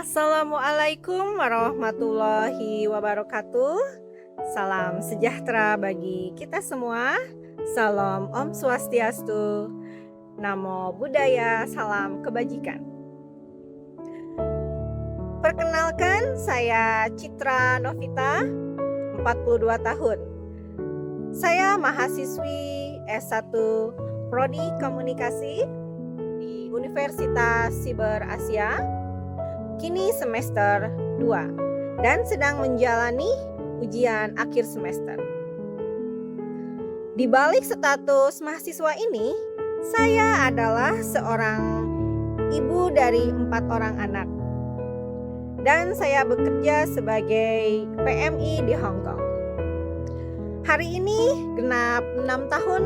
Assalamualaikum warahmatullahi wabarakatuh. Salam sejahtera bagi kita semua. Salam Om Swastiastu. Namo Buddhaya, salam kebajikan. Perkenalkan, saya Citra Novita, 42 tahun. Saya mahasiswi S1 Prodi Komunikasi di Universitas Siber Asia. Kini semester 2 dan sedang menjalani ujian akhir semester. Di balik status mahasiswa ini, saya adalah seorang ibu dari 4 orang anak. Dan saya bekerja sebagai PMI di Hong Kong. Hari ini genap 6 tahun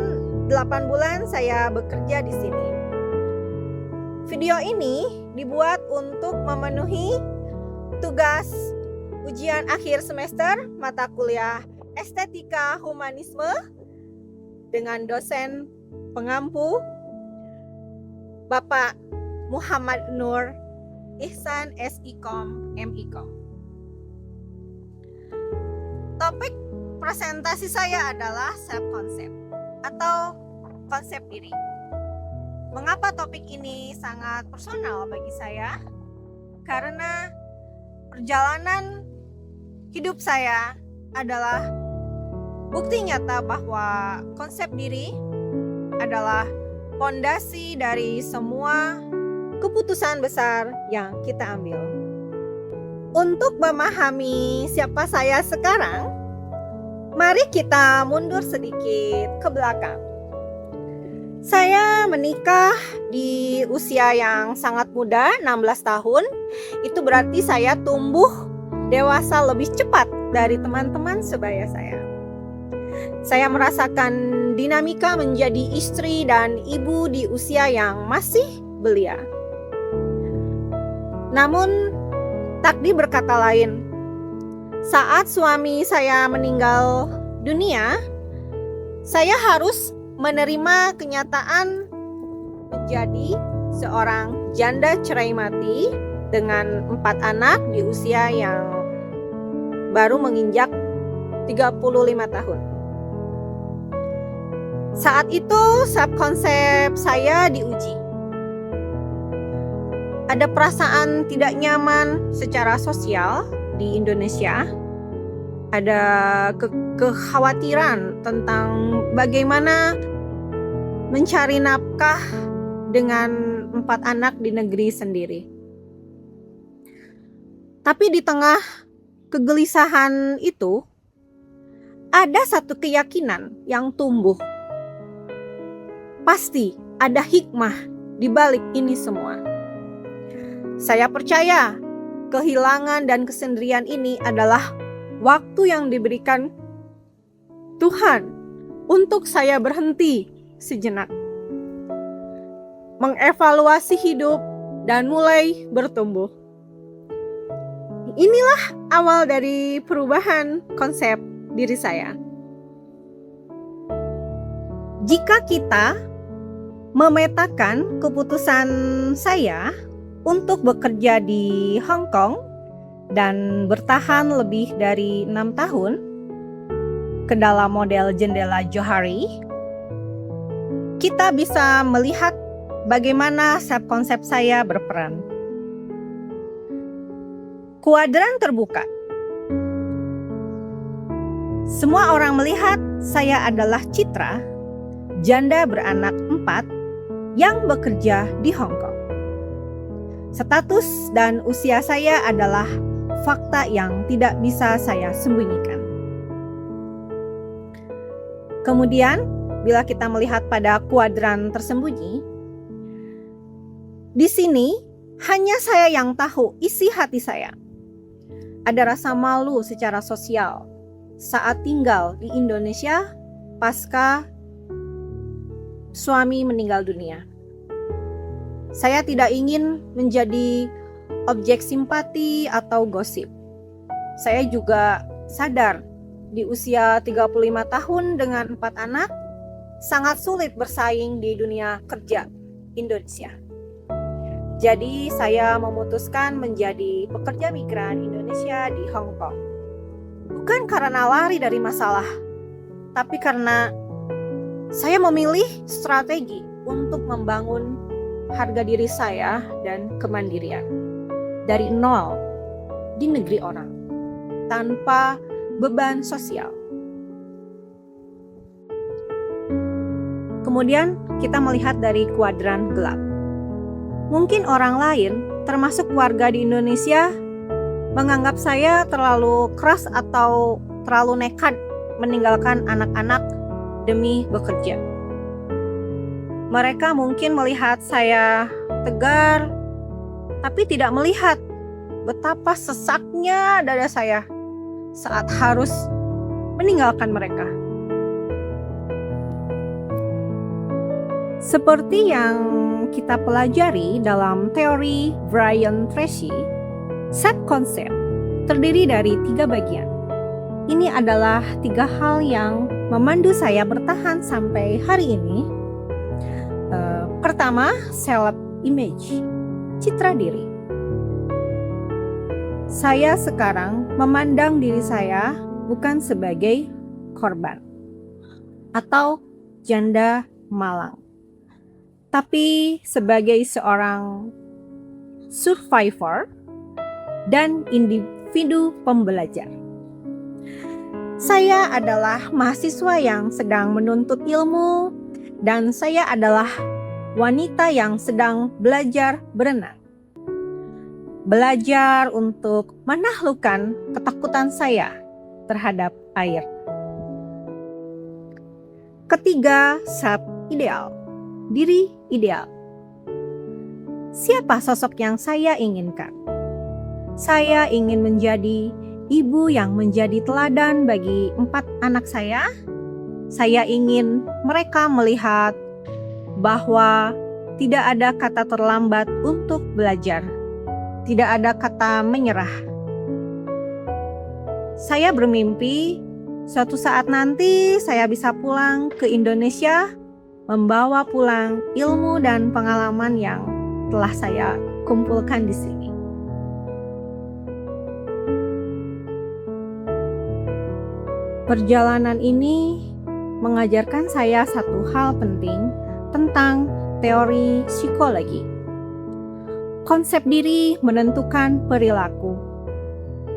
8 bulan saya bekerja di sini. Video ini dibuat untuk memenuhi tugas ujian akhir semester mata kuliah Estetika Humanisme dengan dosen pengampu Bapak Muhammad Nur Ihsan SIKOM MIKOM. Topik presentasi saya adalah self concept atau konsep diri. Mengapa topik ini sangat personal bagi saya? Karena perjalanan hidup saya adalah bukti nyata bahwa konsep diri adalah fondasi dari semua keputusan besar yang kita ambil. Untuk memahami siapa saya sekarang, mari kita mundur sedikit ke belakang. Saya menikah di usia yang sangat muda, 16 tahun. Itu berarti saya tumbuh dewasa lebih cepat dari teman-teman sebaya saya. Saya merasakan dinamika menjadi istri dan ibu di usia yang masih belia. Namun, takdir berkata lain. Saat suami saya meninggal dunia, saya harus menerima kenyataan menjadi seorang janda cerai mati dengan 4 anak di usia yang baru menginjak 35 tahun. Saat itu self konsep saya diuji. Ada perasaan tidak nyaman secara sosial di Indonesia. Ada kekhawatiran tentang bagaimana mencari nafkah dengan 4 anak di negeri sendiri. Tapi di tengah kegelisahan itu, ada satu keyakinan yang tumbuh. Pasti ada hikmah di balik ini semua. Saya percaya kehilangan dan kesendirian ini adalah waktu yang diberikan Tuhan untuk saya berhenti sejenak, mengevaluasi hidup dan mulai bertumbuh. Inilah awal dari perubahan konsep diri saya. Jika kita memetakan keputusan saya untuk bekerja di Hong Kong dan bertahan lebih dari 6 tahun ke dalam model jendela Johari, kita bisa melihat bagaimana self konsep saya berperan. Kuadran terbuka. Semua orang melihat saya adalah Citra, janda beranak 4 yang bekerja di Hong Kong. Status dan usia saya adalah fakta yang tidak bisa saya sembunyikan. Kemudian, bila kita melihat pada kuadran tersembunyi, di sini hanya saya yang tahu isi hati saya. Ada rasa malu secara sosial saat tinggal di Indonesia pasca suami meninggal dunia. Saya tidak ingin menjadi objek simpati atau gosip. Saya juga sadar di usia 35 tahun dengan 4 anak, sangat sulit bersaing di dunia kerja Indonesia. Jadi saya memutuskan menjadi pekerja migran Indonesia di Hong Kong. Bukan karena lari dari masalah, tapi karena saya memilih strategi untuk membangun harga diri saya dan kemandirian dari nol di negeri orang tanpa beban sosial. Kemudian kita melihat dari kuadran gelap. Mungkin orang lain, termasuk warga di Indonesia, menganggap saya terlalu keras atau terlalu nekat meninggalkan anak-anak demi bekerja. Mereka mungkin melihat saya tegar, tapi tidak melihat betapa sesaknya dada saya saat harus meninggalkan mereka. Seperti yang kita pelajari dalam teori Brian Tracy, set concept terdiri dari 3 bagian. Ini adalah 3 hal yang memandu saya bertahan sampai hari ini. Pertama, self image, citra diri. Saya sekarang memandang diri saya bukan sebagai korban atau janda malang, tapi sebagai seorang survivor dan individu pembelajar. Saya adalah mahasiswa yang sedang menuntut ilmu, dan saya adalah wanita yang sedang belajar berenang. Belajar untuk menaklukkan ketakutan saya terhadap air. Ketiga, self ideal, diri ideal. Siapa sosok yang saya inginkan? Saya ingin menjadi ibu yang menjadi teladan bagi 4 anak saya. Saya ingin mereka melihat bahwa tidak ada kata terlambat untuk belajar. Tidak ada kata menyerah. Saya bermimpi suatu saat nanti saya bisa pulang ke Indonesia, membawa pulang ilmu dan pengalaman yang telah saya kumpulkan di sini. Perjalanan ini mengajarkan saya satu hal penting tentang teori psikologi. Konsep diri menentukan perilaku.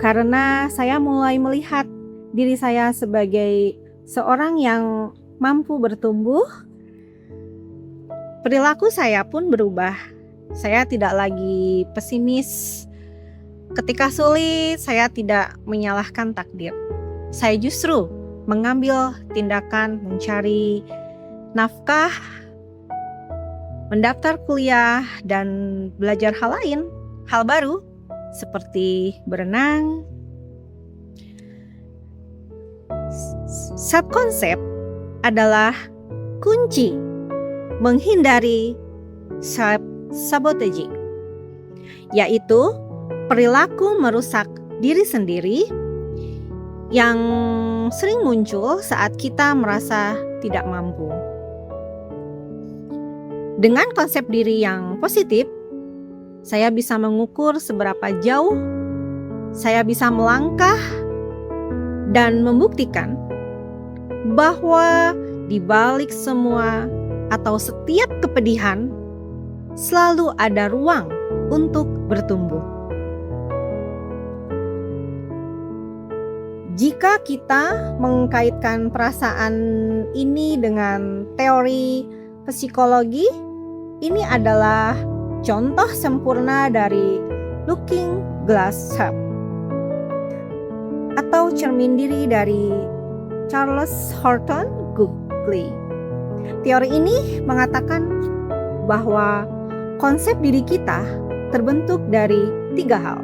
Karena saya mulai melihat diri saya sebagai seorang yang mampu bertumbuh, perilaku saya pun berubah. Saya tidak lagi pesimis. Ketika sulit, saya tidak menyalahkan takdir. Saya justru mengambil tindakan mencari nafkah, mendaftar kuliah, dan belajar hal lain, hal baru seperti berenang. Self-concept adalah kunci menghindari self-sabotage, yaitu perilaku merusak diri sendiri yang sering muncul saat kita merasa tidak mampu. Dengan konsep diri yang positif, saya bisa mengukur seberapa jauh saya bisa melangkah dan membuktikan bahwa di balik semua atau setiap kepedihan selalu ada ruang untuk bertumbuh. Jika kita mengkaitkan perasaan ini dengan teori psikologi, ini adalah contoh sempurna dari looking glass self atau cermin diri dari Charles Horton Googley. Teori ini mengatakan bahwa konsep diri kita terbentuk dari 3 hal.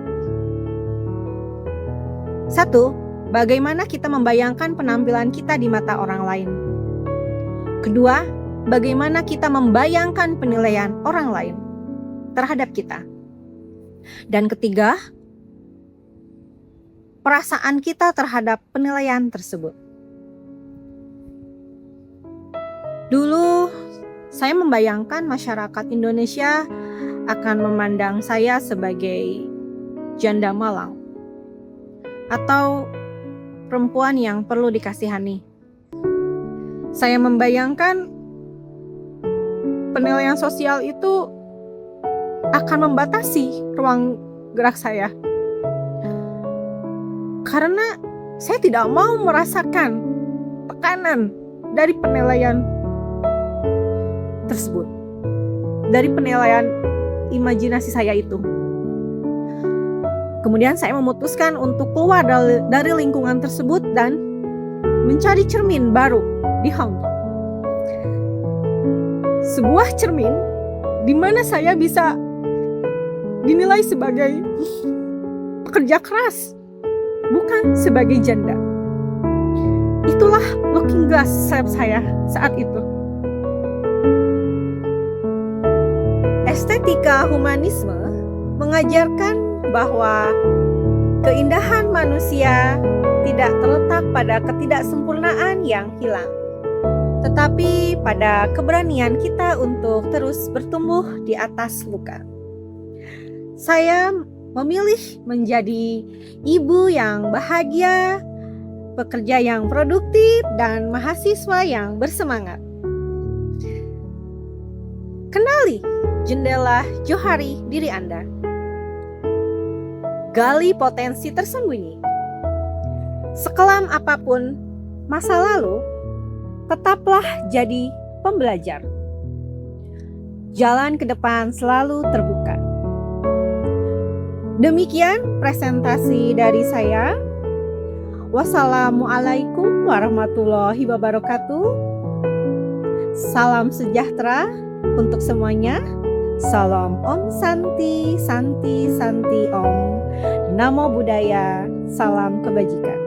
1. Bagaimana kita membayangkan penampilan kita di mata orang lain. 2. Bagaimana kita membayangkan penilaian orang lain terhadap kita. Dan 3, perasaan kita terhadap penilaian tersebut. Dulu saya membayangkan masyarakat Indonesia akan memandang saya sebagai janda malang atau perempuan yang perlu dikasihani. Saya membayangkan penilaian sosial itu akan membatasi ruang gerak saya. Karena saya tidak mau merasakan tekanan dari penilaian tersebut, dari penilaian imajinasi saya itu. Kemudian saya memutuskan untuk keluar dari lingkungan tersebut dan mencari cermin baru di Hong Kong. Sebuah cermin di mana saya bisa dinilai sebagai pekerja keras, bukan sebagai janda. Itulah looking glass saya saat itu. Estetika humanisme mengajarkan bahwa keindahan manusia tidak terletak pada ketidaksempurnaan yang hilang, tetapi pada keberanian kita untuk terus bertumbuh di atas luka. Saya memilih menjadi ibu yang bahagia, pekerja yang produktif, dan mahasiswa yang bersemangat. Kenali jendela johari diri Anda. Gali potensi tersembunyi. Sekelam apapun masa lalu, tetaplah jadi pembelajar. Jalan ke depan selalu terbuka. Demikian presentasi dari saya. Wassalamualaikum warahmatullahi wabarakatuh. Salam sejahtera untuk semuanya. Salam Om Santi, Santi, Santi Om. Namo Buddhaya, salam kebajikan.